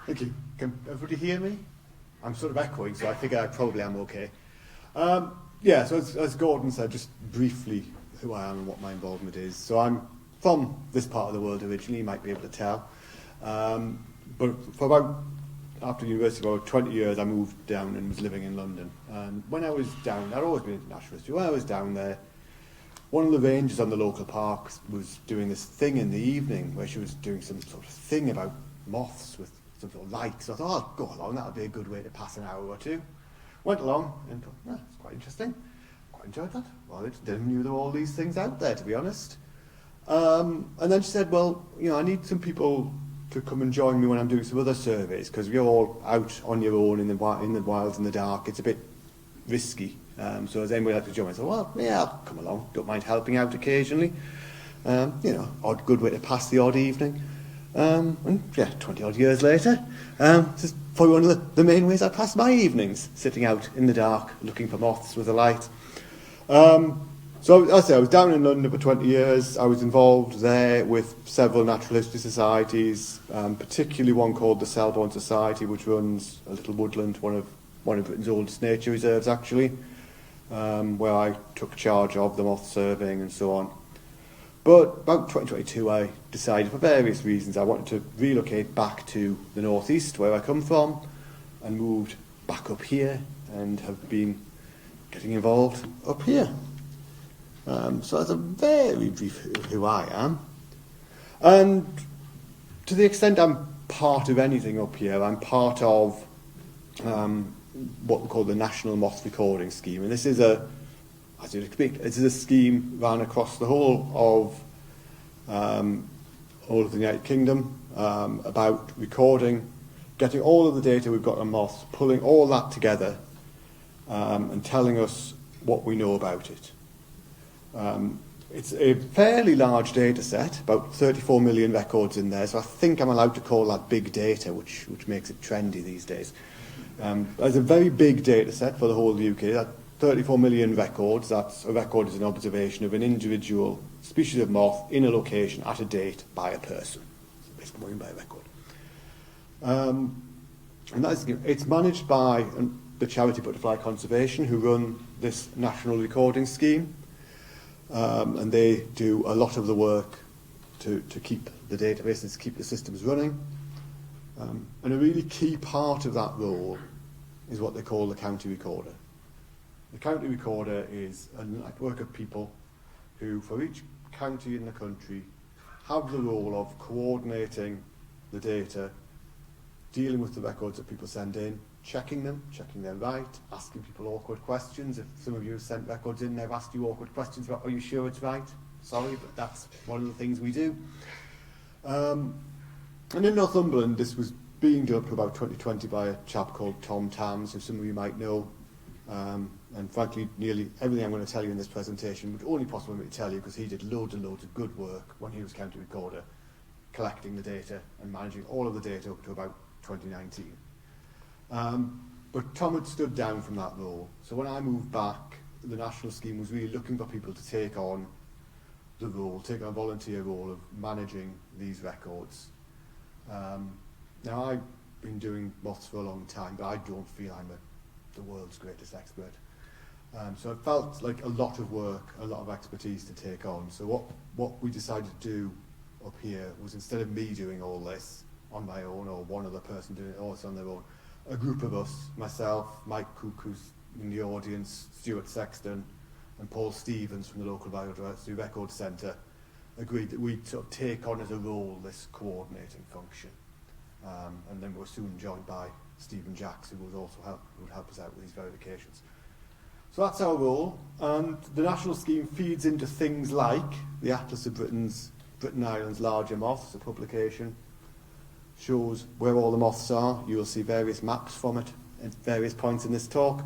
Thank you. Can everybody hear me? I'm sort of echoing, so I think I probably am okay. Yeah, so as Gordon said, just briefly who I am and what my involvement is. So I'm from this part of the world originally, you might be able to tell. But for about, after university, for about 20 years, I moved down and was living in London. And when I was down, I'd always been into natural history. When I was down there, one of the rangers on the local parks was doing this thing in the evening where she was doing some sort of thing about moths with some sort of light. So I thought, oh, I'll go along, that'll be a good way to pass an hour or two. Went along and thought, it's quite interesting. Quite enjoyed that. Well, I didn't know there were all these things out there, to be honest. And then she said, well, I need some people to come and join me when I'm doing some other surveys, because you're all out on your own in the wilds in the dark. It's a bit risky. So has anybody like to join? I said, well, yeah, I'll come along. Don't mind helping out occasionally. Good way to pass the odd evening. And 20 odd years later, this is probably one of the main ways I pass my evenings, sitting out in the dark, looking for moths with a light. So as I say, I was down in London for 20 years. I was involved there with several natural history societies, particularly one called the Selborne Society, which runs a little woodland, one of Britain's oldest nature reserves, actually, where I took charge of the moth surveying and so on. But about 2022, I decided, for various reasons, I wanted to relocate back to the northeast, where I come from, and moved back up here, and have been getting involved up here. So that's a very brief who I am. And to the extent I'm part of anything up here, I'm part of what we call the National Moth Recording Scheme. And this is as you'd expect, this is a scheme run across the whole of the United Kingdom about recording, getting all of the data we've got on moths, pulling all that together and telling us what we know about it. It's a fairly large data set, about 34 million records in there, so I think I'm allowed to call that big data, which makes it trendy these days. There's a very big data set for the whole of the UK. That 34 million records, that's a record is an observation of an individual species of moth in a location at a date by a person. So basically what you mean by a record. And it's managed by the charity Butterfly Conservation, who run this national recording scheme. And they do a lot of the work to keep the databases, to keep the systems running. And a really key part of that role is what they call the county recorder. The county recorder is a network of people who, for each county in the country, have the role of coordinating the data, dealing with the records that people send in, checking they're right, asking people awkward questions. If some of you have sent records in, they've asked you awkward questions about, are you sure it's right? Sorry, but that's one of the things we do. And in Northumberland, this was being done up to about 2020 by a chap called Tom Tams, who some of you might know. And frankly, nearly everything I'm going to tell you in this presentation would only possibly be to tell you because he did loads and loads of good work when he was county recorder, collecting the data and managing all of the data up to about 2019. But Tom had stood down from that role. So when I moved back, the national scheme was really looking for people to take on the role, take on a volunteer role of managing these records. Now, I've been doing moths for a long time, but I don't feel I'm the world's greatest expert. So it felt like a lot of work, a lot of expertise to take on. So what we decided to do up here was, instead of me doing all this on my own, or one other person doing it also on their own, a group of us, myself, Mike Cook, who's in the audience, Stuart Sexton, and Paul Stevens from the local Biodiversity Record Centre, agreed that we'd sort of take on as a role this coordinating function. And then we were soon joined by Stephen Jacks, who would help us out with these verifications. So that's our role, and the national scheme feeds into things like the Atlas of Britain Islands larger moths, a publication, shows where all the moths are. You will see various maps from it at various points in this talk.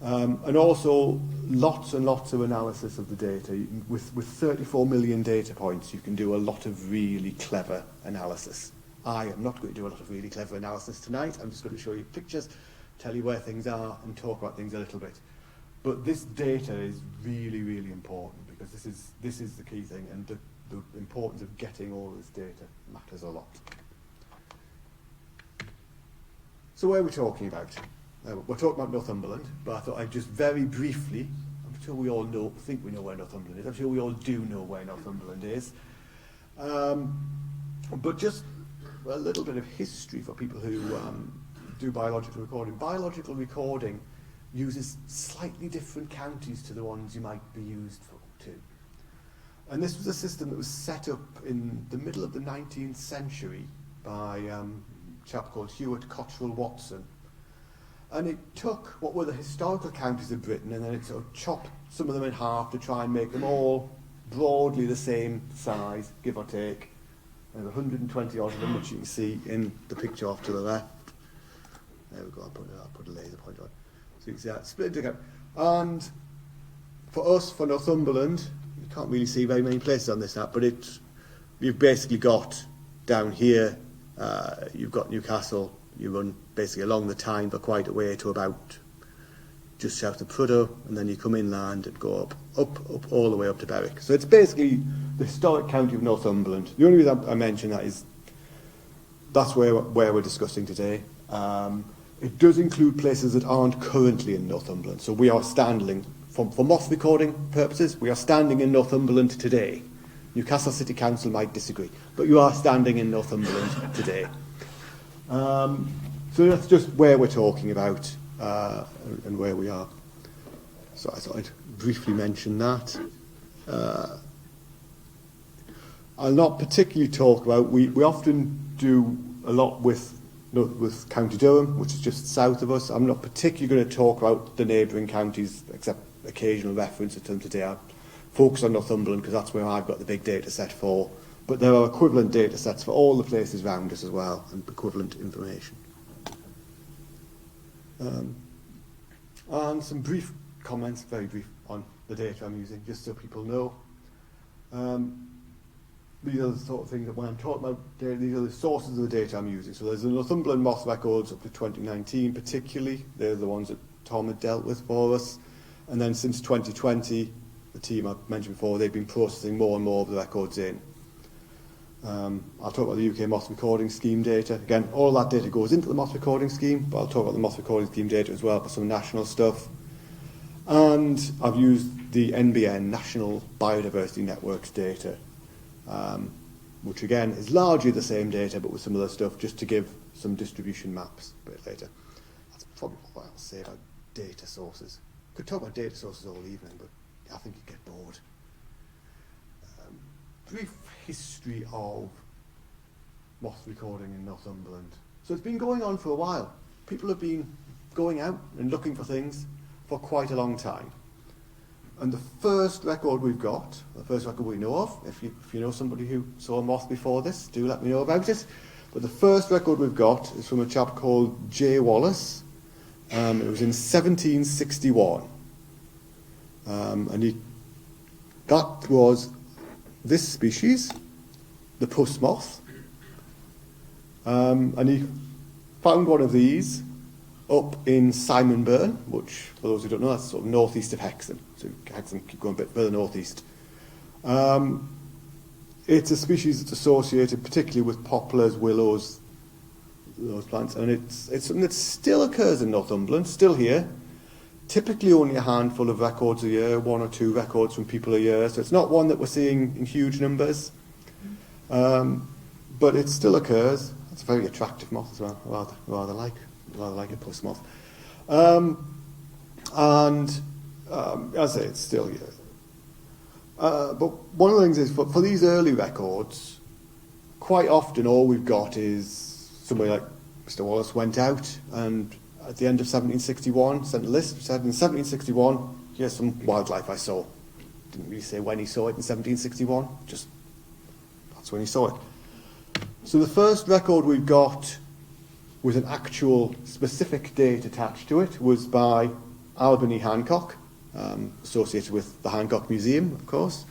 And also lots and lots of analysis of the data. With 34 million data points, you can do a lot of really clever analysis. I am not going to do a lot of really clever analysis tonight. I'm just going to show you pictures, tell you where things are, and talk about things a little bit. But this data is really, really important, because this is the key thing, and the importance of getting all this data matters a lot. So where are we talking about? We're talking about Northumberland, but I thought I'd just very briefly, I'm sure we all think we know where Northumberland is. I'm sure we all do know where Northumberland is. But just a little bit of history for people who do biological recording. Biological recording uses slightly different counties to the ones you might be used to. And this was a system that was set up in the middle of the 19th century by a chap called Hewitt Cottrell Watson. And it took what were the historical counties of Britain and then it sort of chopped some of them in half to try and make them all broadly the same size, give or take. There's 120 odd of them, which you can see in the picture off to the left. There we go, I'll put a laser point on. So you can see that split again. And for us, for Northumberland, you can't really see very many places on this map, but you've basically got down here, you've got Newcastle, you run basically along the Tyne for quite a way to about just south of Prudhoe, and then you come inland and go up all the way up to Berwick. So it's basically the historic county of Northumberland. The only reason I mention that is that's where we're discussing today. It does include places that aren't currently in Northumberland. So we are standing, for Moth recording purposes, we are standing in Northumberland today. Newcastle City Council might disagree, but you are standing in Northumberland today. So that's just where we're talking about and where we are. So I thought I'd briefly mention that. I'll not particularly talk about, we often do a lot with County Durham, which is just south of us. I'm not particularly going to talk about the neighbouring counties, except occasional reference to them today. I'll focus on Northumberland because that's where I've got the big data set for. But there are equivalent data sets for all the places around us as well, and equivalent information. And some brief comments, very brief, on the data I'm using, just so people know. These are the sort of things that when I'm talking about data, these are the sources of the data I'm using. So there's the Northumberland Moth records up to 2019 particularly. They're the ones that Tom had dealt with for us. And then since 2020, the team I've mentioned before, they've been processing more and more of the records in. I'll talk about the UK Moth Recording Scheme data. Again, all that data goes into the Moth Recording Scheme, but I'll talk about the Moth Recording Scheme data as well for some national stuff. And I've used the NBN, National Biodiversity Networks data, which again is largely the same data, but with some other stuff, just to give some distribution maps a bit later. That's probably what I'll say about data sources. Could talk about data sources all evening, but I think you'd get bored. Brief history of moth recording in Northumberland. So it's been going on for a while. People have been going out and looking for things for quite a long time. And the first record we've got, the first record we know of, if you know somebody who saw a moth before this, do let me know about it. But the first record we've got is from a chap called J. Wallace. It was in 1761. That was this species, the puss moth. And he found one of these up in Simonburn, which, for those who don't know, that's sort of northeast of Hexham. So Hexham, keep going a bit further northeast. It's a species that's associated particularly with poplars, willows, those plants, and it's something that still occurs in Northumberland, still here. Typically only a handful of records a year, 1 or 2 records from people a year, so it's not one that we're seeing in huge numbers. But it still occurs. It's a very attractive moth as well, rather like a puss moth. As I say, it's still here. But one of the things is, for these early records, quite often all we've got is somebody like Mr. Wallace went out and at the end of 1761 sent a list, said in 1761, here's some wildlife I saw. Didn't really say when he saw it in 1761, just that's when he saw it. So the first record we've got with an actual specific date attached to it was by Albany Hancock, associated with the Hancock Museum, of course.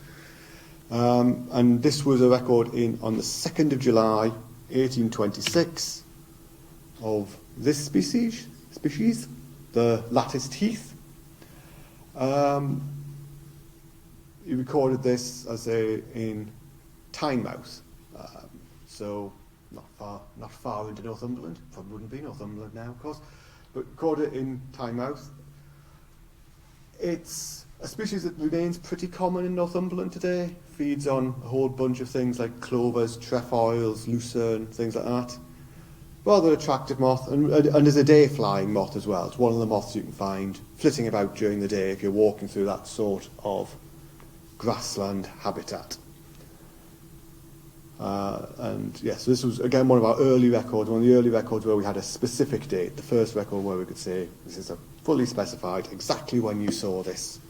And this was a record on the 2nd of July, 1826, of this species, the latticed heath. He recorded this in Tynemouth. So not far into Northumberland. Probably wouldn't be Northumberland now, of course, but recorded in Tynemouth. It's a species that remains pretty common in Northumberland today. Feeds on a whole bunch of things like clovers, trefoils, lucerne, things like that. Rather attractive moth, and is a day-flying moth as well. It's one of the moths you can find flitting about during the day if you're walking through that sort of grassland habitat. And yes, this was again one of our early records, one of the early records where we had a specific date, the first record where we could say this is a fully specified, exactly when you saw this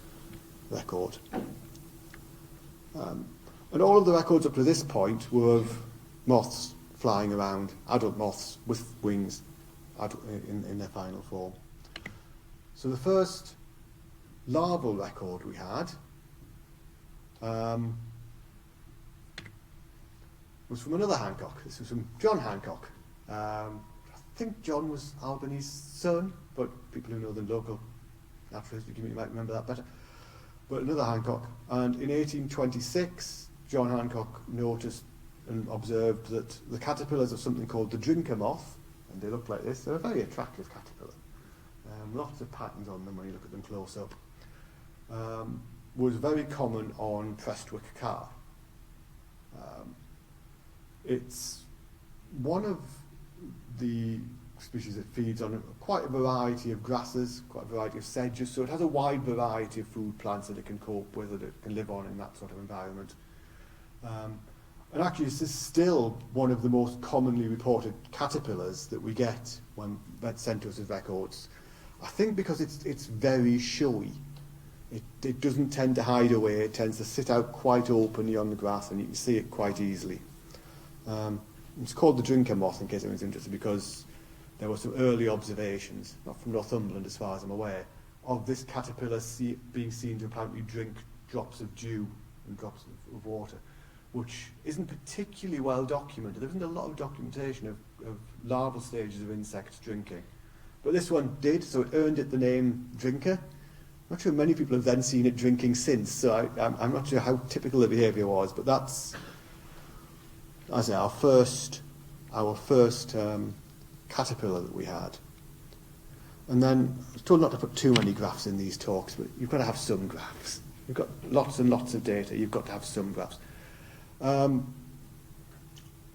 record. And all of the records up to this point were of moths flying around, adult moths with wings in their final form. So the first larval record we had was from another Hancock. This was from John Hancock. I think John was Albany's son, but people who know the local natural history community might remember that better. But another Hancock. And in 1826, John Hancock noticed and observed that the caterpillars of something called the drinker moth, and they look like this, they're a very attractive caterpillar. Lots of patterns on them when you look at them close up. Was very common on Prestwick Carr. It's one of the species that feeds on quite a variety of grasses, quite a variety of sedges, so it has a wide variety of food plants that it can cope with, that it can live on in that sort of environment. And actually this is still one of the most commonly reported caterpillars that we get when that's sent to us as records. I think because it's very showy. It doesn't tend to hide away, it tends to sit out quite openly on the grass and you can see it quite easily. It's called the drinker moth in case anyone's interested, because there were some early observations, not from Northumberland as far as I'm aware, of this caterpillar being seen to apparently drink drops of dew and drops of water, which isn't particularly well documented. There isn't a lot of documentation of larval stages of insects drinking. But this one did, so it earned it the name drinker. I'm not sure many people have then seen it drinking since, so I'm not sure how typical the behaviour was, but that's, as I say, our first caterpillar that we had. And then I was told not to put too many graphs in these talks, but you've got to have some graphs. You've got lots and lots of data, you've got to have some graphs.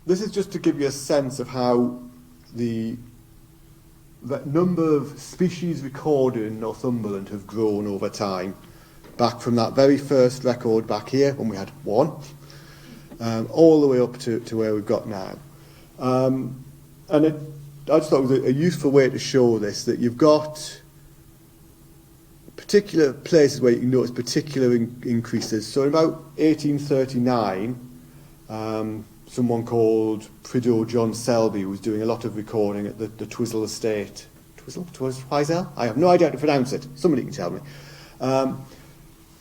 This is just to give you a sense of how the number of species recorded in Northumberland have grown over time, back from that very first record back here when we had one, all the way up to where we've got now. I just thought it was a useful way to show this, that you've got particular places where you can notice particular increases. So in about 1839, someone called Prideaux John Selby was doing a lot of recording at the Twizel estate. Twizel? I have no idea how to pronounce it. Somebody can tell me.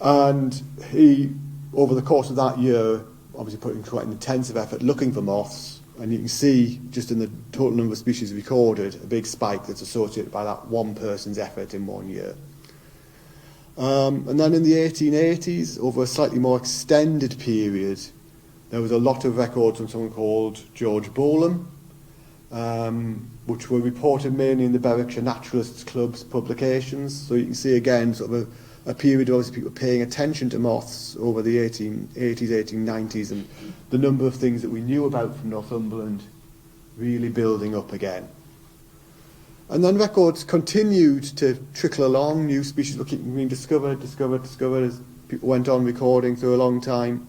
And he, over the course of that year, obviously put in quite an intensive effort looking for moths. And you can see, just in the total number of species recorded, a big spike that's associated by that one person's effort in 1 year. And then in the 1880s, over a slightly more extended period, there was a lot of records from someone called George Bolam, which were reported mainly in the Berwickshire Naturalists Club's publications. So you can see again sort of a period of people paying attention to moths over the 1880s, 1890s, and the number of things that we knew about from Northumberland really building up again. And then records continued to trickle along, new species were keeping being discovered as people went on recording through a long time.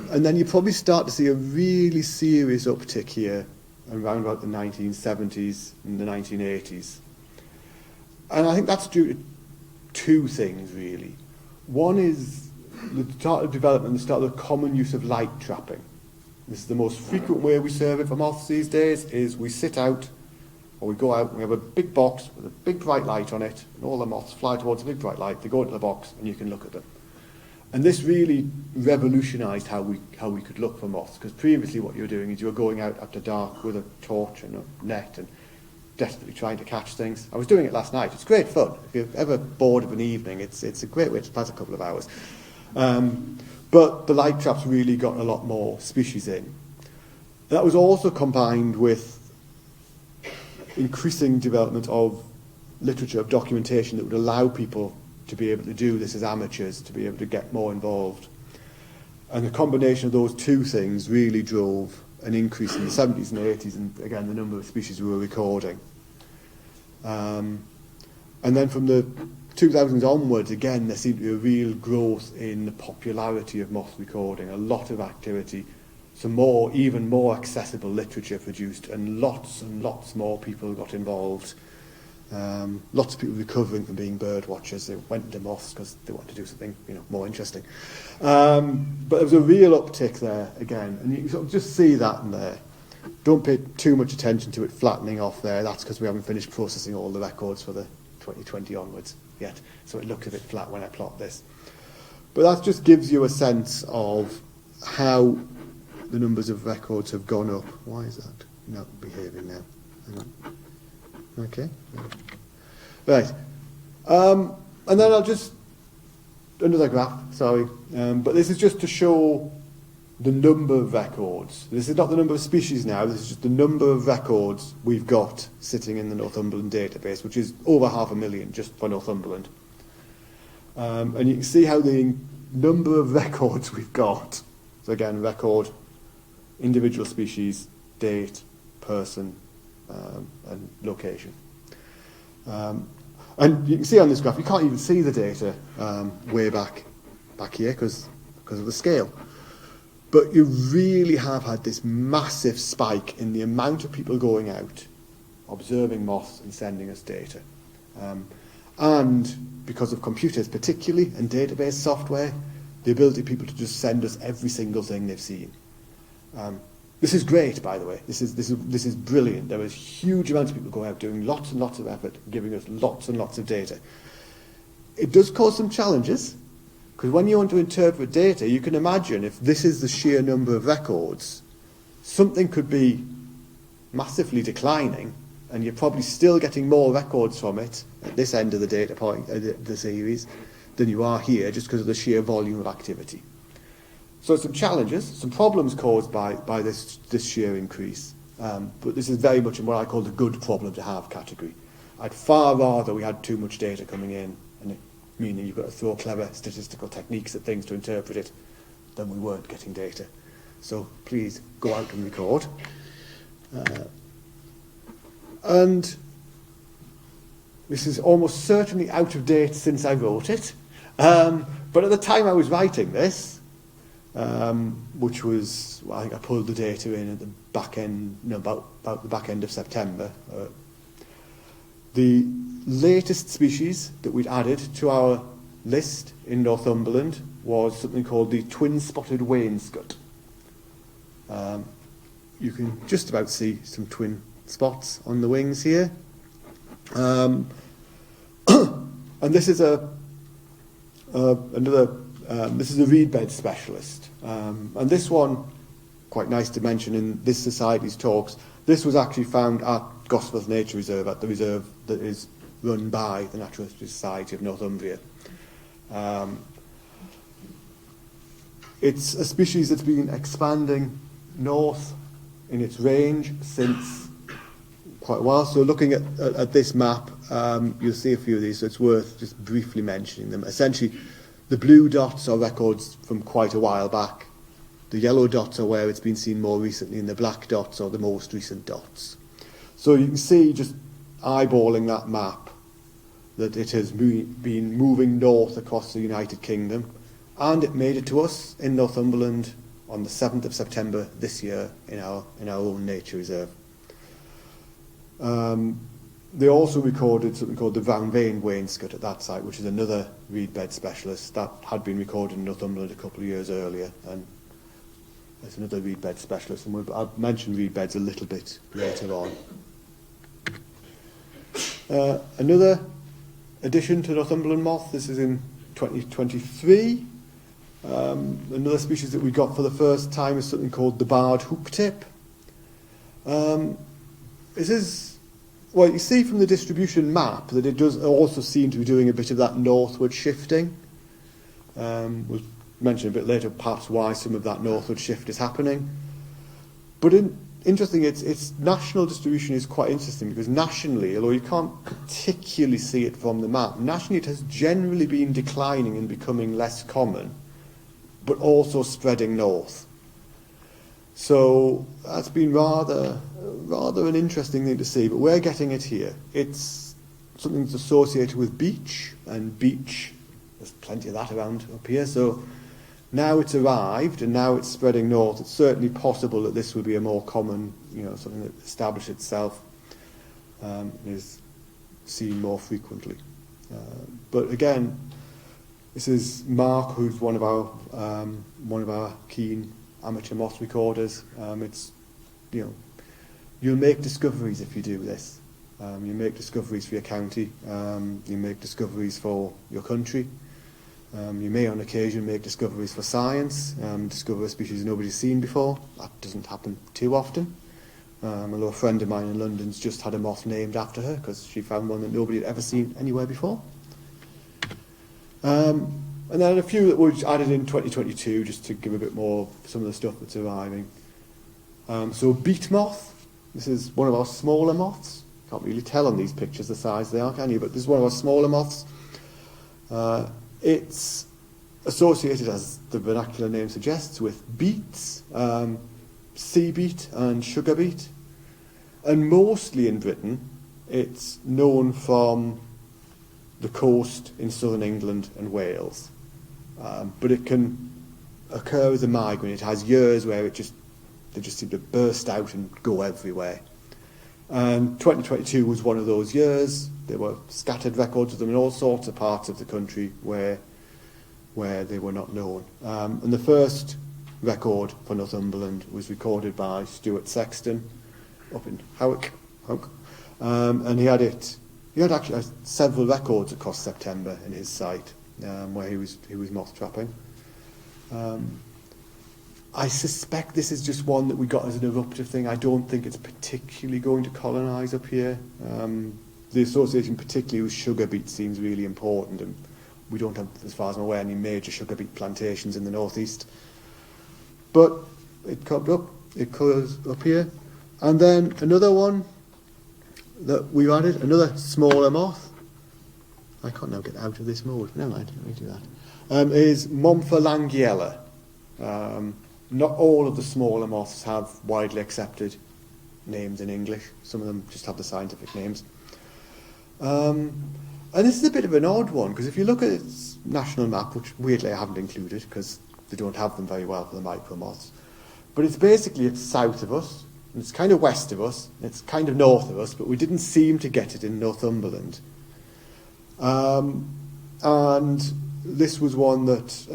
And then you probably start to see a really serious uptick here around about the 1970s and the 1980s. And I think that's due to two things, really. One is the start of development, the start of the common use of light trapping. This is the most frequent way we survey for moths these days, is we sit out, or we go out, and we have a big box with a big bright light on it, and all the moths fly towards the big bright light, they go into the box, and you can look at them. And this really revolutionised how we could look for moths, because previously what you were doing is you were going out after dark with a torch and a net and desperately trying to catch things. I was doing it last night. It's great fun. If you're ever bored of an evening, it's a great way to pass a couple of hours. But the light traps really got a lot more species in. That was also combined with increasing development of literature, of documentation that would allow people to be able to do this as amateurs, to be able to get more involved. And the combination of those two things really drove an increase in the 70s and 80s, and again, the number of species we were recording. And then from the 2000s onwards, again, there seemed to be a real growth in the popularity of moth recording, a lot of activity, some more, even more accessible literature produced, and lots more people got involved. Lots of people recovering from being bird watchers. They went into moths because they wanted to do something, more interesting. But there was a real uptick there again, and you can sort of just see that in there. Don't pay too much attention to it flattening off there. That's because we haven't finished processing all the records for the 2020 onwards yet, so it looks a bit flat when I plot this. But that just gives you a sense of how the numbers of records have gone up. Why is that not behaving now? Hang on. Okay. Right. And then I'll just, another graph, sorry. But this is just to show the number of records. This is not the number of species now, this is just the number of records we've got sitting in the Northumberland database, which is over 500,000 just for Northumberland. And you can see how the number of records we've got, so again, record, individual species, date, person, and location. And you can see on this graph, you can't even see the data way back here because of the scale. But you really have had this massive spike in the amount of people going out, observing moths and sending us data. And because of computers particularly, and database software, the ability of people to just send us every single thing they've seen. This is great, by the way. This is brilliant. There is huge amounts of people going out doing lots and lots of effort, giving us lots and lots of data. It does cause some challenges, because when you want to interpret data, you can imagine if this is the sheer number of records, something could be massively declining, and you're probably still getting more records from it at this end of the data point, the series, than you are here, just because of the sheer volume of activity. So some challenges, some problems caused by this sheer increase, but this is very much in what I call the good problem to have category. I'd far rather we had too much data coming in, and meaning you've got to throw clever statistical techniques at things to interpret it, than we weren't getting data. So please go out and record. And this is almost certainly out of date since I wrote it, but at the time I was writing this, which was, I think I pulled the data in at the back end, about the back end of September. The latest species that we'd added to our list in Northumberland was something called the twin-spotted wainscot. You can just about see some twin spots on the wings here. And this is this is a reed bed specialist. And this one, quite nice to mention in this society's talks, this was actually found at Gosforth Nature Reserve, at the reserve that is run by the Natural History Society of Northumbria. It's a species that's been expanding north in its range since quite a while. So looking at this map, you'll see a few of these, so it's worth just briefly mentioning them. Essentially, the blue dots are records from quite a while back. The yellow dots are where it's been seen more recently, and the black dots are the most recent dots. So you can see, just eyeballing that map, that it has been moving north across the United Kingdom, and it made it to us in Northumberland on the 7th of September this year in our own nature reserve. They also recorded something called the brown-veined wainscot at that site, which is another reed bed specialist that had been recorded in Northumberland a couple of years earlier, and there's another reed bed specialist, and I'll mention reed beds a little bit later on. Another addition to Northumberland moth, this is in 2023. Another species that we got for the first time is something called the barred hooptip. This is, well, you see from the distribution map that it does also seem to be doing a bit of that northward shifting. We'll mention a bit later perhaps why some of that northward shift is happening. But interesting, its national distribution is quite interesting, because nationally, although you can't particularly see it from the map, nationally it has generally been declining and becoming less common, but also spreading north. So that's been rather an interesting thing to see, but we're getting it here. It's something that's associated with beech, and beech, there's plenty of that around up here, so now it's arrived and now it's spreading north. It's certainly possible that this will be a more common, something that established itself, is seen more frequently. But again, this is Mark, who's one of our keen amateur moth recorders. You'll make discoveries if you do this. You make discoveries for your county. You make discoveries for your country. You may on occasion make discoveries for science, discover a species nobody's seen before. That doesn't happen too often. Although a friend of mine in London's just had a moth named after her because she found one that nobody had ever seen anywhere before. And then a few that were added in 2022 just to give a bit more some of the stuff that's arriving. So beet moth, this is one of our smaller moths. Can't really tell on these pictures the size they are, can you? But this is one of our smaller moths. It's associated, as the vernacular name suggests, with beets, sea beet and sugar beet. And mostly in Britain, it's known from the coast in southern England and Wales. But it can occur as a migrant. It has years where they just seem to burst out and go everywhere. And 2022 was one of those years. There were scattered records of them in all sorts of parts of the country where they were not known. And the first record for Northumberland was recorded by Stuart Sexton up in Howick. And he had actually several records across September in his site where he was moth trapping. I suspect this is just one that we got as an eruptive thing. I don't think it's particularly going to colonise up here. The association particularly with sugar beet seems really important, and we don't have, as far as I'm aware, any major sugar beet plantations in the northeast. But it comes up here. And then another one that we added, another smaller moth. I can't now get out of this mode. Never mind, let me do that. Is Montha langiella. Not all of the smaller moths have widely accepted names in English. Some of them just have the scientific names. And this is a bit of an odd one, because if you look at its national map, which weirdly I haven't included because they don't have them very well for the micro moths, but it's south of us, and it's kind of west of us, and it's kind of north of us, but we didn't seem to get it in Northumberland. And this was one that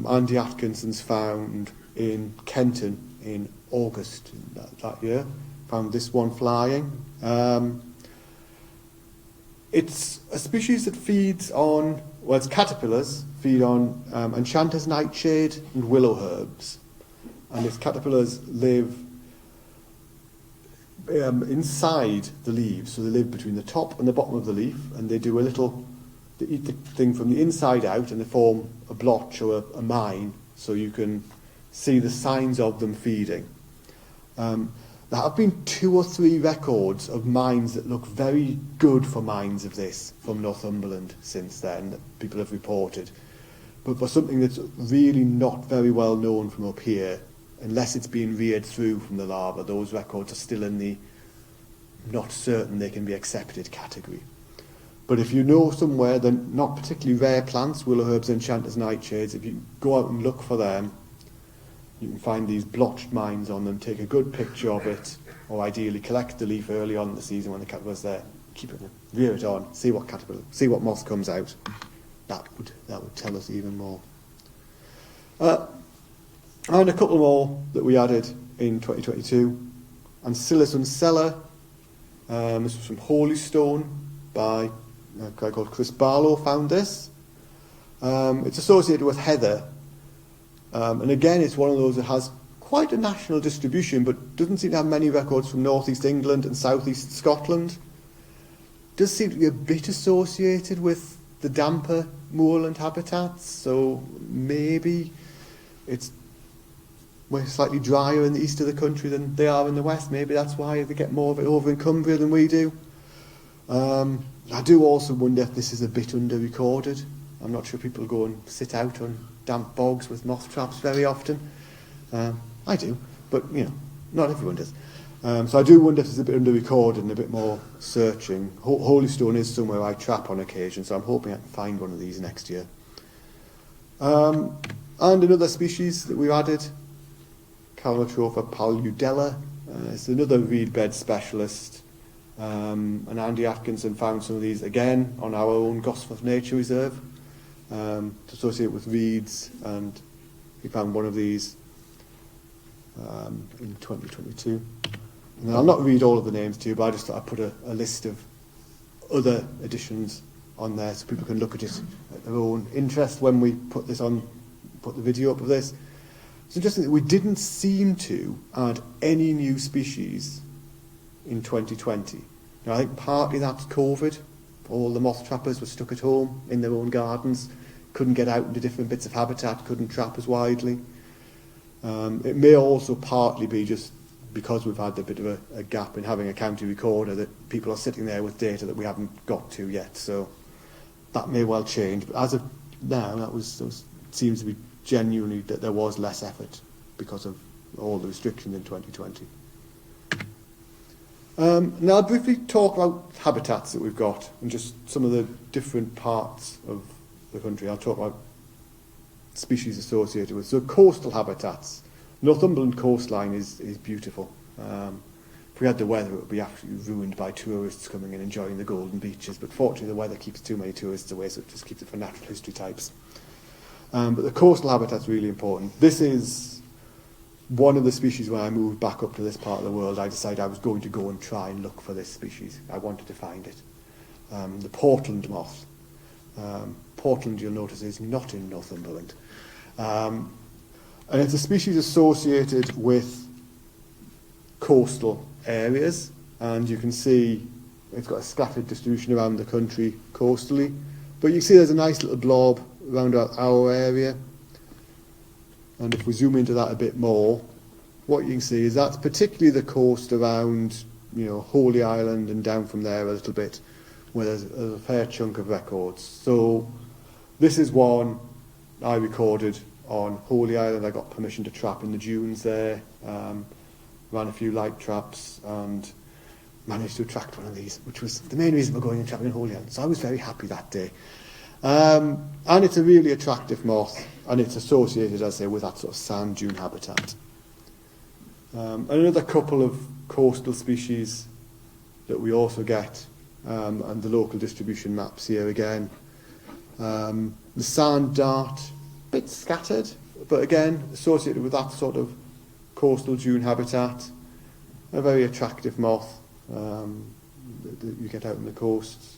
Andy Atkinson's found in Kenton in August that year. Found this one flying. It's a species that feeds on, its caterpillars feed on enchanter's nightshade and willow herbs. And its caterpillars live inside the leaves, so they live between the top and the bottom of the leaf, and they eat the thing from the inside out, and they form a blotch or a mine, so you can see the signs of them feeding. There have been 2 or 3 records of mines that look very good for mines of this from Northumberland since then that people have reported. But for something that's really not very well known from up here, unless it's been reared through from the larva, those records are still in the not certain they can be accepted category. But if you know somewhere, they're not particularly rare plants, willow herbs, enchanters, nightshades, if you go out and look for them, you can find these blotched mines on them, take a good picture of it, or ideally collect the leaf early on in the season when the caterpillar's there, keep it, rear it on, see what moth comes out. That would tell us even more. And a couple more that we added in 2022. Ancillus uncella. This was from Holystone by a guy called Chris Barlow found this. It's associated with heather. And again, it's one of those that has quite a national distribution, but doesn't seem to have many records from northeast England and southeast Scotland. Does seem to be a bit associated with the damper moorland habitats, so maybe we're slightly drier in the east of the country than they are in the west. Maybe that's why they get more of it over in Cumbria than we do. I do also wonder if this is a bit under-recorded. I'm not sure people go and sit out on damp bogs with moth traps very often. I do, but not everyone does. So I do wonder if it's a bit under-recorded and a bit more searching. Holystone is somewhere I trap on occasion, so I'm hoping I can find one of these next year. And another species that we've added, Calmatropha paludella. It's another reed bed specialist. And Andy Atkinson found some of these again on our own Gosforth Nature Reserve to associate with reeds, and he found one of these in 2022. And I'll not read all of the names to you, but I just thought I'd put a list of other additions on there so people can look at it at their own interest when we put the video up of this. It's interesting that we didn't seem to add any new species in 2020. Now, I think partly that's COVID. All the moth trappers were stuck at home in their own gardens, couldn't get out into different bits of habitat, couldn't trap as widely. It may also partly be just because we've had a bit of a gap in having a county recorder that people are sitting there with data that we haven't got to yet. So that may well change. But as of now, that seems to be genuinely that there was less effort because of all the restrictions in 2020. Now I'll briefly talk about habitats that we've got and just some of the different parts of the country. I'll talk about species associated with. So coastal habitats. Northumberland coastline is beautiful. If we had the weather, it would be absolutely ruined by tourists coming and enjoying the golden beaches, but fortunately the weather keeps too many tourists away, so it just keeps it for natural history types. But the coastal habitat's really important. This is one of the species. When I moved back up to this part of the world, I decided I was going to go and try and look for this species. I wanted to find it. The Portland moth. Portland, you'll notice, is not in Northumberland. And it's a species associated with coastal areas, and you can see it's got a scattered distribution around the country coastally. But you can see there's a nice little blob around our area. And if we zoom into that a bit more, what you can see is that's particularly the coast around, Holy Island and down from there a little bit, where there's a fair chunk of records. So this is one I recorded on Holy Island. I got permission to trap in the dunes there, ran a few light traps and managed to attract one of these, which was the main reason for going and trapping in Holy Island. So I was very happy that day. And it's a really attractive moth, and it's associated, as I say, with that sort of sand dune habitat. And another couple of coastal species that we also get, and the local distribution maps here again. The sand dart, a bit scattered, but again associated with that sort of coastal dune habitat. A very attractive moth that you get out on the coasts.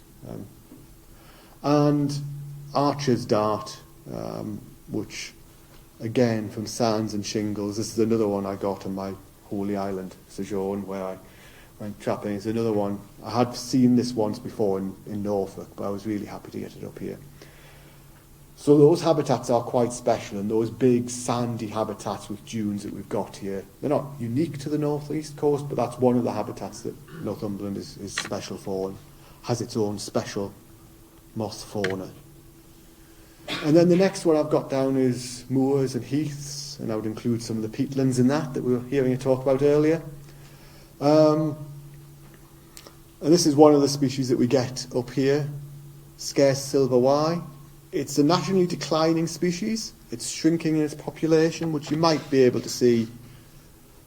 And Archer's dart, which again from sands and shingles. This is another one I got on my Holy Island sojourn where I went trapping. It's another one. I had seen this once before in Norfolk, but I was really happy to get it up here. So those habitats are quite special, and those big sandy habitats with dunes that we've got here, they're not unique to the northeast coast, but that's one of the habitats that Northumberland is special for and has its own special moth fauna. And then the next one I've got down is moors and heaths, and I would include some of the peatlands in that we were hearing you talk about earlier. And this is one of the species that we get up here, scarce silver Y. It's a nationally declining species. It's shrinking in its population, which you might be able to see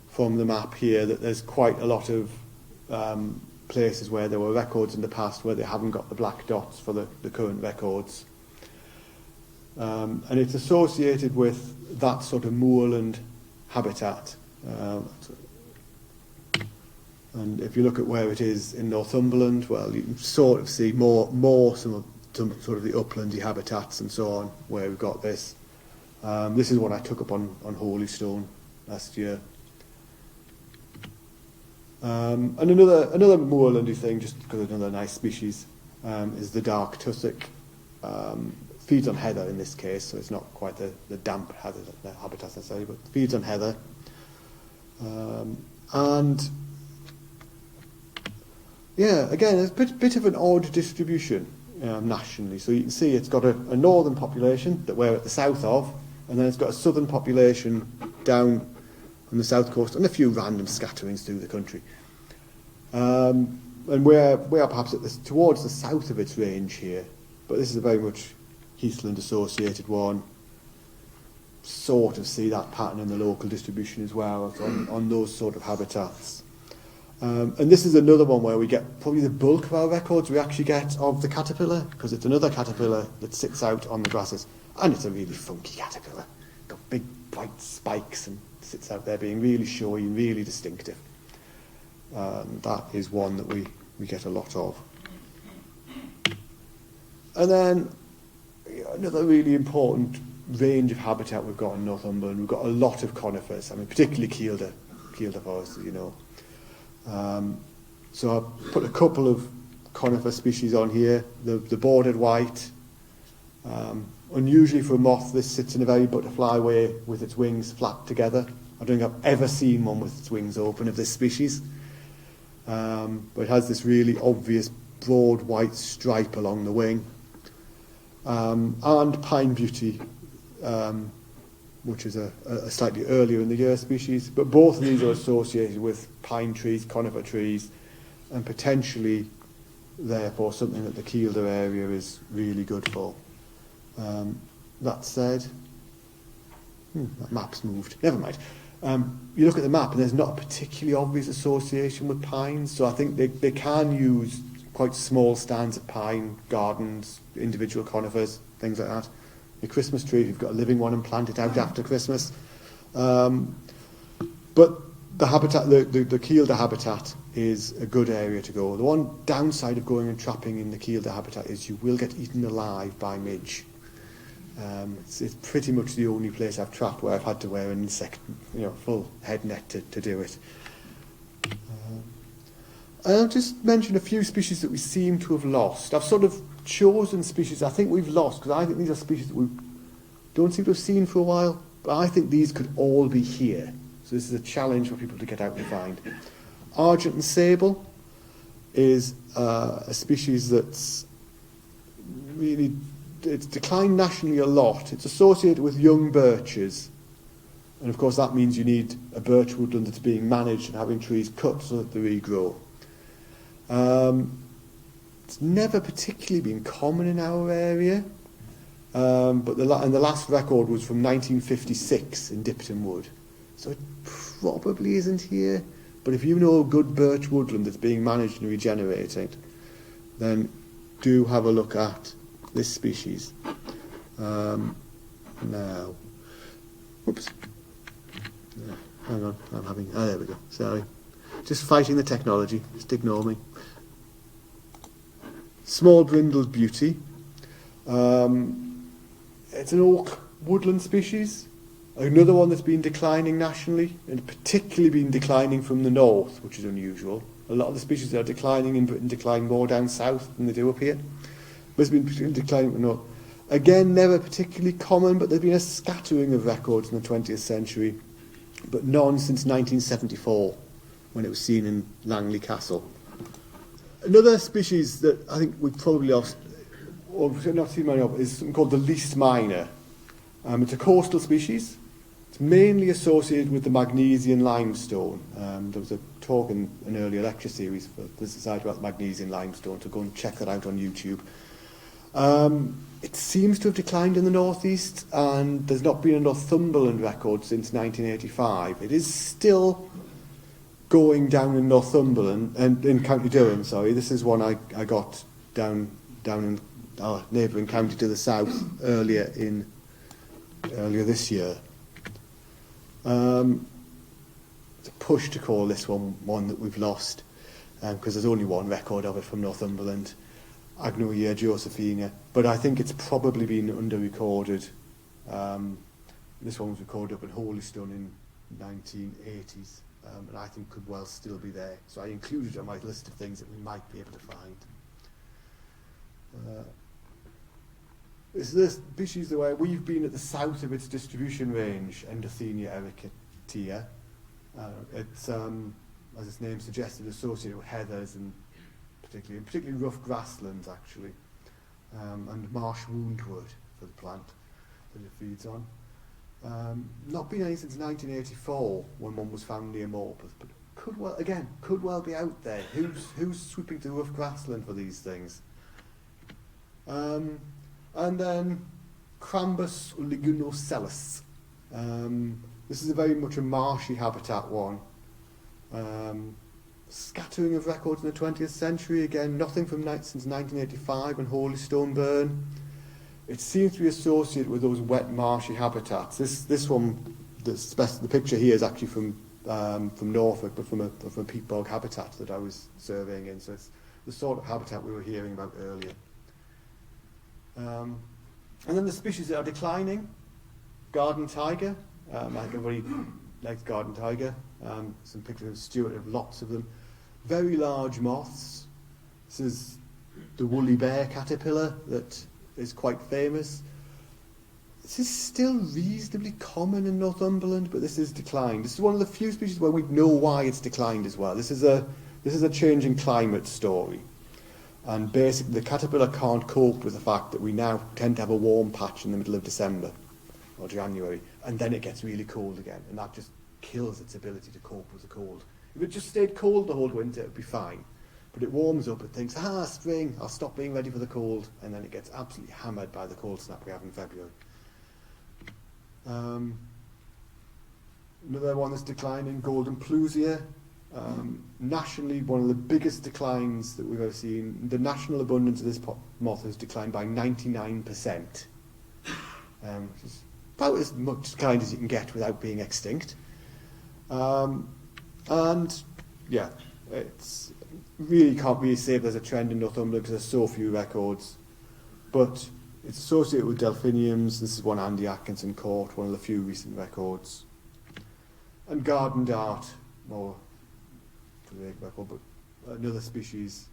from the map here, that there's quite a lot of places where there were records in the past where they haven't got the black dots for the current records. And it's associated with that sort of moorland habitat. And if you look at where it is in Northumberland, well, you can sort of see more some sort of the uplandy habitats and so on where we've got this. This is one I took up on Holystone last year. And another moorlandy thing, just because another nice species, is the dark tussock. feeds on heather in this case, so it's not quite the damp habitat necessarily, but feeds on heather. And yeah, again, it's a bit of an odd distribution nationally. So you can see it's got a northern population that we're at the south of, and then it's got a southern population down on the south coast, and a few random scatterings through the country. And we're perhaps towards the south of its range here, but this is a very much heathland associated one. Sort of see that pattern in the local distribution as well on those sort of habitats. And this is another one where we get probably the bulk of our records we actually get of the caterpillar, because it's another caterpillar that sits out on the grasses, and it's a really funky caterpillar. Got big bright spikes and sits out there being really showy and really distinctive. That is one that we get a lot of. And then another really important range of habitat we've got in Northumberland. We've got a lot of conifers, I mean particularly Kielder forests, as you know. So I've put a couple of conifer species on here. The bordered white. Unusually for a moth, this sits in a very butterfly way with its wings flat together. I don't think I've ever seen one with its wings open of this species. But it has this really obvious broad white stripe along the wing. And pine beauty, which is a slightly earlier in the year species, but both of these are associated with pine trees, conifer trees, and potentially therefore something that the Kielder area is really good for. That said, that map's moved, never mind. You look at the map and there's not a particularly obvious association with pines, so I think they can use quite small stands of pine, gardens, individual conifers, things like that. Your Christmas tree, if you've got a living one, and plant it out after Christmas. But the habitat, the Kielder habitat is a good area to go. The one downside of going and trapping in the Kielder habitat is you will get eaten alive by midge. It's pretty much the only place I've trapped where I've had to wear an insect, full head net to do it. I'll just mention a few species that we seem to have lost. I've sort of chosen species I think we've lost, because I think these are species that we don't seem to have seen for a while, but I think these could all be here. So this is a challenge for people to get out and find. Argent and sable is a species that's really, it's declined nationally a lot. It's associated with young birches, and of course that means you need a birch woodland that's being managed and having trees cut so that they regrow. It's never particularly been common in our area, but the last record was from 1956 in Dipton Wood, so it probably isn't here. But if you know a good birch woodland that's being managed and regenerated, then do have a look at this species. Now, whoops, hang on, there we go, sorry. Just fighting the technology, just ignore me. Small brindled beauty. It's an oak woodland species. Another one that's been declining nationally, and particularly been declining from the north, which is unusual. A lot of the species that are declining in Britain decline more down south than they do up here. But it's been declining from the north. Again, never particularly common, but there's been a scattering of records in the 20th century, but none since 1974, when it was seen in Langley Castle. Another species that I think we've probably lost, or not seen many of, is something called the least minor. It's a coastal species. It's mainly associated with the magnesian limestone. There was a talk in an earlier lecture series for the Society about magnesian limestone, so go and check that out on YouTube. It seems to have declined in the northeast, and there's not been a Northumberland record since 1985. It is still going down in Northumberland, and in County Durham, sorry. This is one I got down in our neighbouring county to the south earlier this year. It's a push to call this one that we've lost, because there's only one record of it from Northumberland, Agnoia Josephina, but I think it's probably been under-recorded. This one was recorded up in Holystone in 1980s, and I think could well still be there. So I included it on my list of things that we might be able to find. It's the species where we've been at the south of its distribution range, Endothenia ericatea. It's, as its name suggested, associated with heathers and particularly rough grasslands, actually, and marsh woundwood for the plant that it feeds on. Not been any since 1984 when one was found near Morpeth, but could well be out there. Who's sweeping through rough grassland for these things? And then Crambus ligunocellus. This is very much a marshy habitat one. Scattering of records in the 20th century, again, nothing from since 1985 when Holystone burn. It seems to be associated with those wet marshy habitats. This one, the picture here is actually from Norfolk, but from a peat bog habitat that I was surveying in. So it's the sort of habitat we were hearing about earlier. And then the species that are declining, garden tiger. I think everybody likes garden tiger. Some pictures of Stuart have lots of them. Very large moths. This is the woolly bear caterpillar that is quite famous. This is still reasonably common in Northumberland, but this is declined. This is one of the few species where we know why it's declined as well. This is a change in climate story. And basically the caterpillar can't cope with the fact that we now tend to have a warm patch in the middle of December or January, and then it gets really cold again, and that just kills its ability to cope with the cold. If it just stayed cold the whole winter, it would be fine. But it warms up, it thinks, spring, I'll stop being ready for the cold, and then it gets absolutely hammered by the cold snap we have in February. Another one that's declining, golden plusia. Nationally, one of the biggest declines that we've ever seen. The national abundance of this moth has declined by 99%. Which is about as much decline as you can get without being extinct. And yeah, it's really can't really say if there's a trend in Northumberland because there's so few records. But it's associated with delphiniums. This is one Andy Atkinson caught, one of the few recent records. And garden dart, more record, but another species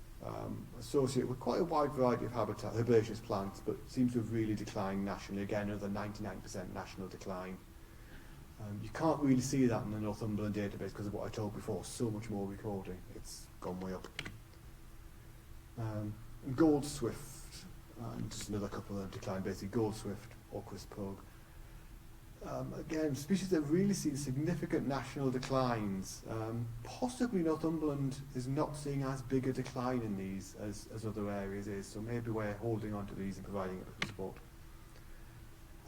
associated with quite a wide variety of habitat, herbaceous plants, but seems to have really declined nationally. Again, another 99% national decline. You can't really see that in the Northumberland database because of what I told before, so much more recording. It's gone way up. And gold swift, and just another couple that declined, basically gold swift, orchis pug. Again, species that have really seen significant national declines. Possibly Northumberland is not seeing as big a decline in these as other areas is, so maybe we're holding on to these and providing a bit of support.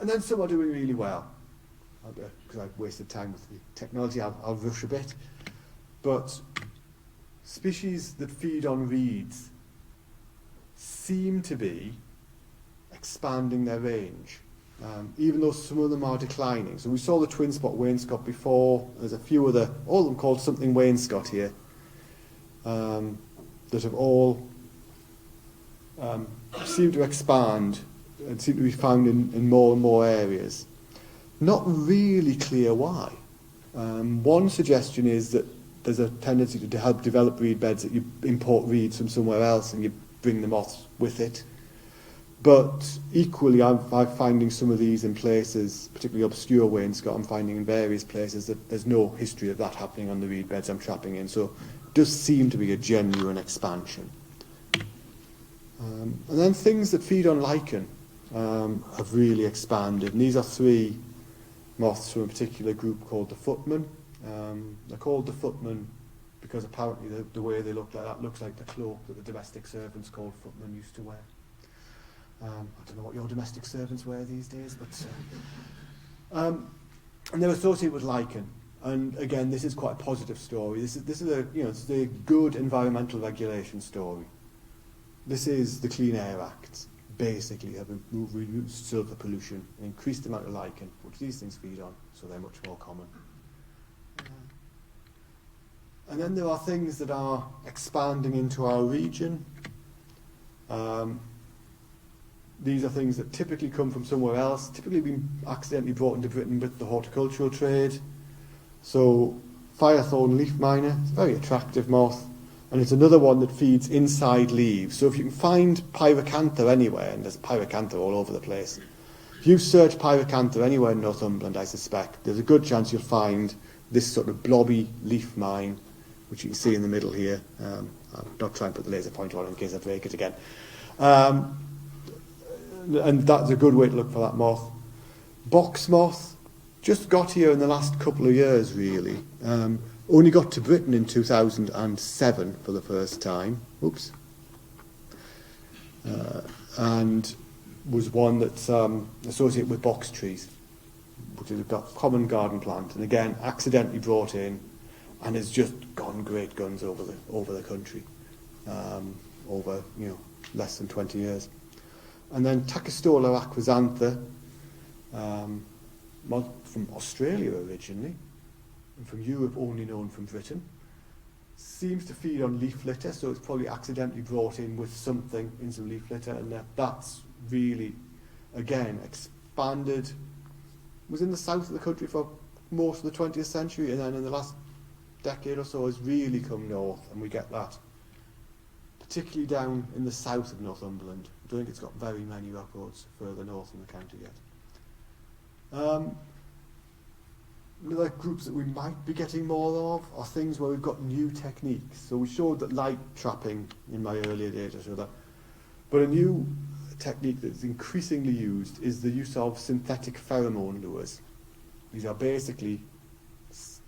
And then some are doing really well. Because I've wasted time with the technology, I'll rush a bit. But species that feed on reeds seem to be expanding their range. Even though some of them are declining. So we saw the twin spot wainscot before. There's a few other, all of them called something wainscot here, that have all seem to expand and seem to be found in more and more areas. Not really clear why. One suggestion is that there's a tendency to help develop reed beds that you import reeds from somewhere else and you bring the moths with it. But equally, I'm finding some of these in places, particularly obscure wainscot, I'm finding in various places that there's no history of that happening on the reed beds I'm trapping in. So it does seem to be a genuine expansion. And then things that feed on lichen have really expanded. And these are three moths from a particular group called the footman. They're called the footman because apparently the way they look like that looks like the cloak that the domestic servants called footmen used to wear. I don't know what your domestic servants wear these days, but and they're associated with lichen. And again, this is quite a positive story. This is a good environmental regulation story. This is the Clean Air Act. Basically, have reduced sulfur pollution and increased the amount of lichen, which these things feed on, so they're much more common. And then there are things that are expanding into our region. These are things that typically come from somewhere else, typically been accidentally brought into Britain with the horticultural trade. So, firethorn leaf miner, it's a very attractive moth. And it's another one that feeds inside leaves. So if you can find pyracantha anywhere, and there's pyracantha all over the place, if you search pyracantha anywhere in Northumberland, I suspect, there's a good chance you'll find this sort of blobby leaf mine, which you can see in the middle here. I'll not try and put the laser pointer on in case I break it again. And that's a good way to look for that moth. Box moth just got here in the last couple of years, really. Only got to Britain in 2007 for the first time. Oops. And was one that's associated with box trees, which is a common garden plant. And again, accidentally brought in, and has just gone great guns over the country, over less than 20 years. And then Tachystola aquasantha, from Australia originally, and from Europe only known from Britain. Seems to feed on leaf litter, so it's probably accidentally brought in with something in some leaf litter, and that's really, again, expanded. Was in the south of the country for most of the 20th century, and then in the last decade or so has really come north, and we get that, particularly down in the south of Northumberland. I don't think it's got very many records further north in the county yet. Other groups that we might be getting more of are things where we've got new techniques. So we showed that light trapping in my earlier data, showed that. But a new technique that's increasingly used is the use of synthetic pheromone lures. These are basically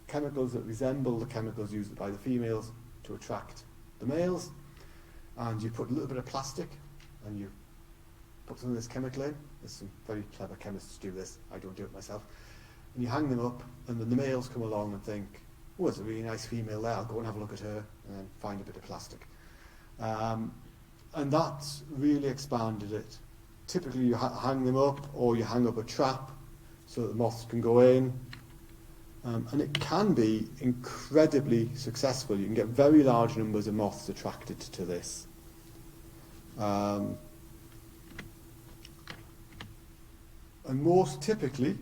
chemicals that resemble the chemicals used by the females to attract the males. And you put a little bit of plastic and you put some of this chemical in. There's some very clever chemists do this. I don't do it myself. And you hang them up, and then the males come along and think, oh, there's a really nice female there, I'll go and have a look at her, and then find a bit of plastic. And that's really expanded it. Typically you hang them up, or you hang up a trap so that the moths can go in. And it can be incredibly successful. You can get very large numbers of moths attracted to this. And most typically,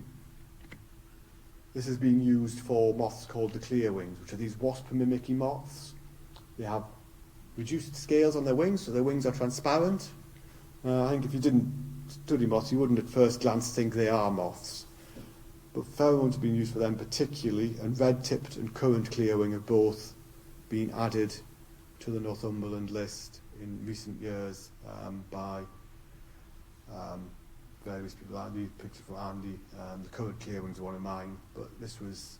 this is being used for moths called the clear wings, which are these wasp-mimicking moths. They have reduced scales on their wings, so their wings are transparent. I think if you didn't study moths, you wouldn't at first glance think they are moths. But pheromones have been used for them particularly, and red-tipped and currant clearwing have both been added to the Northumberland list in recent years by various people. Andy, picture from Andy. The currant clearwings are one of mine, but this was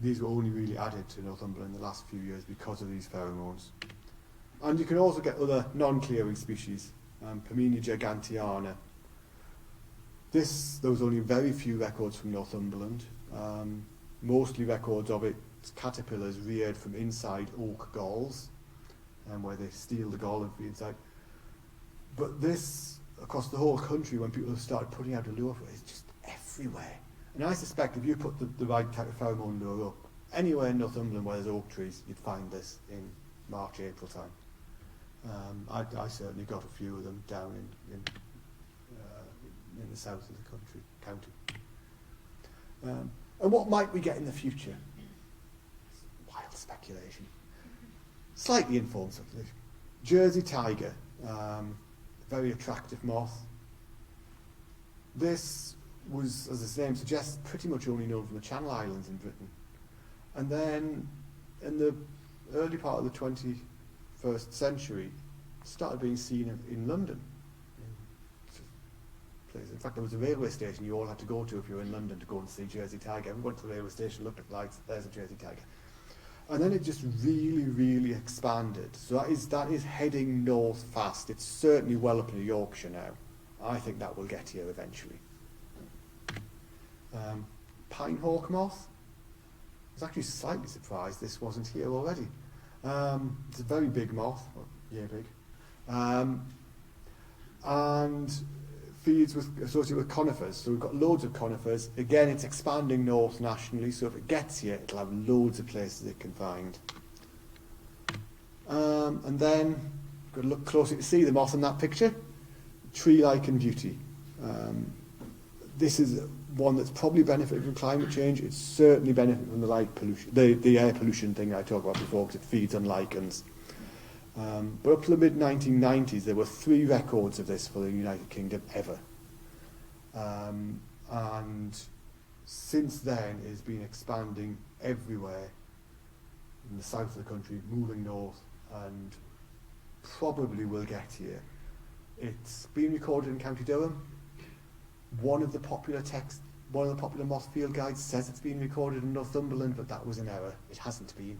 these were only really added to Northumberland in the last few years because of these pheromones. And you can also get other non-clearing species, Pamenia giganteana. There was only very few records from Northumberland, mostly records of its caterpillars reared from inside oak galls, where they steal the gall and feed inside. But this, across the whole country, when people have started putting out a lure for it, it's just everywhere. And I suspect if you put the right type of pheromone lure up, anywhere in Northumberland where there's oak trees, you'd find this in March, April time. I certainly got a few of them down in the south of the county. And what might we get in the future? Wild speculation. Slightly informed speculation. Jersey tiger, very attractive moth. This was, as its name suggests, pretty much only known from the Channel Islands in Britain. And then, in the early part of the 21st century, started being seen in London. In fact, there was a railway station you all had to go to if you were in London to go and see Jersey tiger. Everyone went to the railway station, looked at the lights, there's a Jersey tiger. And then it just really, really expanded. So that is heading north fast. It's certainly well up in Yorkshire now. I think that will get here eventually. Pine hawk moth. I was actually slightly surprised this wasn't here already. It's a very big moth, big. And feeds associated with conifers. So we've got loads of conifers. Again, it's expanding north nationally, so if it gets here, it'll have loads of places it can find. And then, got to look closely to see the moth in that picture. Tree lichen beauty. This is one that's probably benefited from climate change. It's certainly benefited from the light pollution, the air pollution thing I talked about before, because it feeds on lichens. But up to the mid-1990s, there were 3 records of this for the United Kingdom ever. And since then, it's been expanding everywhere in the south of the country, moving north, and probably will get here. It's been recorded in County Durham. One of the popular moth field guides says it's been recorded in Northumberland, but that was an error. It hasn't been.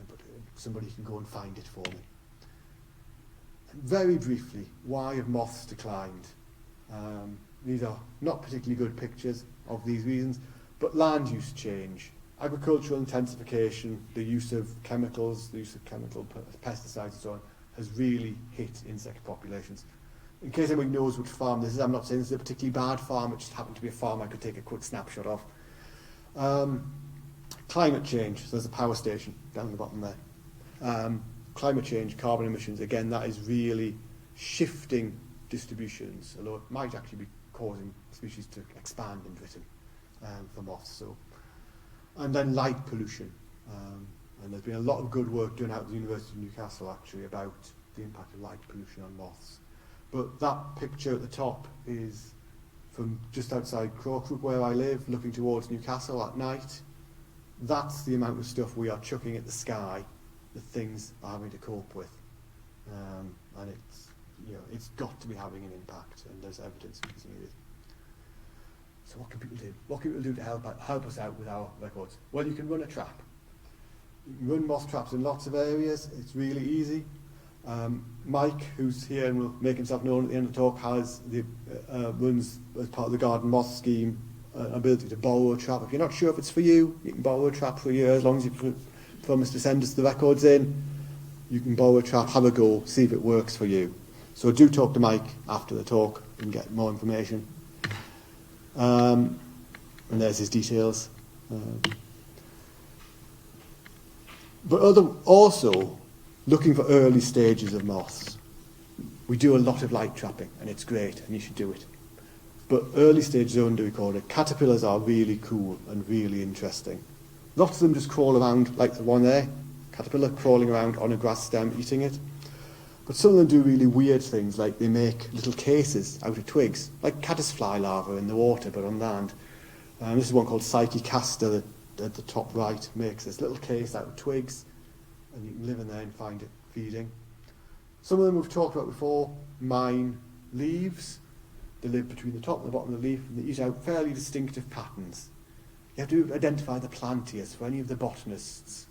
But somebody can go and find it for me. And very briefly, why have moths declined? These are not particularly good pictures of these reasons, but land use change, agricultural intensification, the use of chemicals, the use of chemical pesticides and so on, has really hit insect populations. In case anybody knows which farm this is, I'm not saying this is a particularly bad farm, it just happened to be a farm I could take a quick snapshot of. Climate change, so there's a power station down the bottom there. Climate change, carbon emissions, again, that is really shifting distributions, although it might actually be causing species to expand in Britain for moths. So. And then light pollution. And there's been a lot of good work done out at the University of Newcastle actually about the impact of light pollution on moths. But that picture at the top is from just outside Crowcrook where I live, looking towards Newcastle at night. That's the amount of stuff we are chucking at the sky that things are having to cope with. And it's got to be having an impact, and there's evidence it's needed. So what can people do? What can people do to help us out with our records? Well, you can run a trap. You can run moth traps in lots of areas. It's really easy. Mike, who's here and will make himself known at the end of the talk, runs as part of the garden moth scheme an ability to borrow a trap. If you're not sure if it's for you, you can borrow a trap for a year as long as you promise to send us the records in. You can borrow a trap, have a go, see if it works for you. So do talk to Mike after the talk and get more information. And there's his details. But also looking for early stages of moths. We do a lot of light trapping, and it's great, and you should do it. But early stages are under-recorded. Caterpillars are really cool and really interesting. Lots of them just crawl around like the one there, caterpillar crawling around on a grass stem eating it. But some of them do really weird things, like they make little cases out of twigs, like caddisfly larvae in the water, but on land. This is one called Psyche castor that at the top right makes this little case out of twigs, and you can live in there and find it feeding. Some of them we've talked about before, mine leaves. They live between the top and the bottom of the leaf, and they eat out fairly distinctive patterns. You have to identify the plantiers for any of the botanists.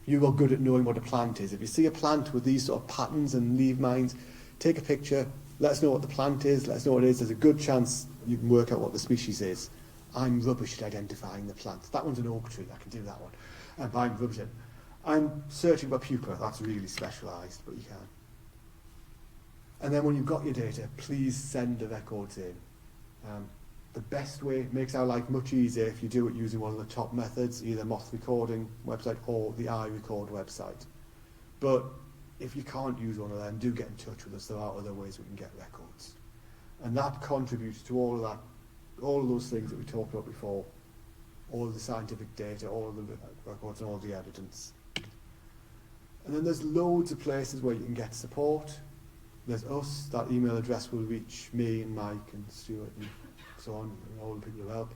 You are good at knowing what a plant is. If you see a plant with these sort of patterns and leaf mines, take a picture, let us know what the plant is, let us know what it is. There's a good chance you can work out what the species is. I'm rubbish at identifying the plants. That one's an oak tree, I can do that one. I'm rubbish at. I'm searching for pupa, that's really specialised, but you can. And then when you've got your data, please send the records in. The best way, makes our life much easier if you do it using one of the top methods, either Moth recording website or the iRecord website. But if you can't use one of them, do get in touch with us. There are other ways we can get records. And that contributes to all of those things that we talked about before, all of the scientific data, all of the records and all the evidence. And then there's loads of places where you can get support. There's us, that email address will reach me and Mike and Stuart and so on, and all the people who help.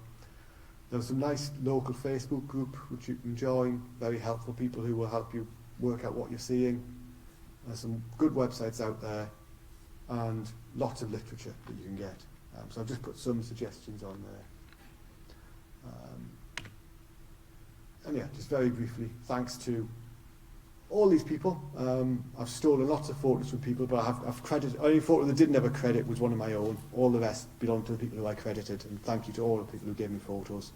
There's some nice local Facebook group which you can join, very helpful people who will help you work out what you're seeing. There's some good websites out there and lots of literature that you can get. So I've just put some suggestions on there. And yeah, just very briefly, thanks to all these people. I've stolen lots of photos from people, but I've credited, only photo that didn't have a credit was one of my own. All the rest belong to the people who I credited, and thank you to all the people who gave me photos.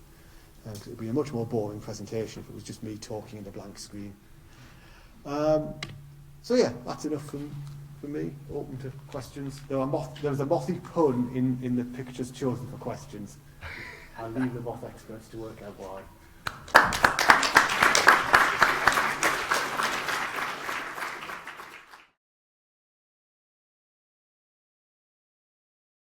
It would be a much more boring presentation if it was just me talking in a blank screen. So yeah, that's enough from me. Open to questions. There was a mothy pun in the pictures chosen for questions. I'll leave the moth experts to work out why.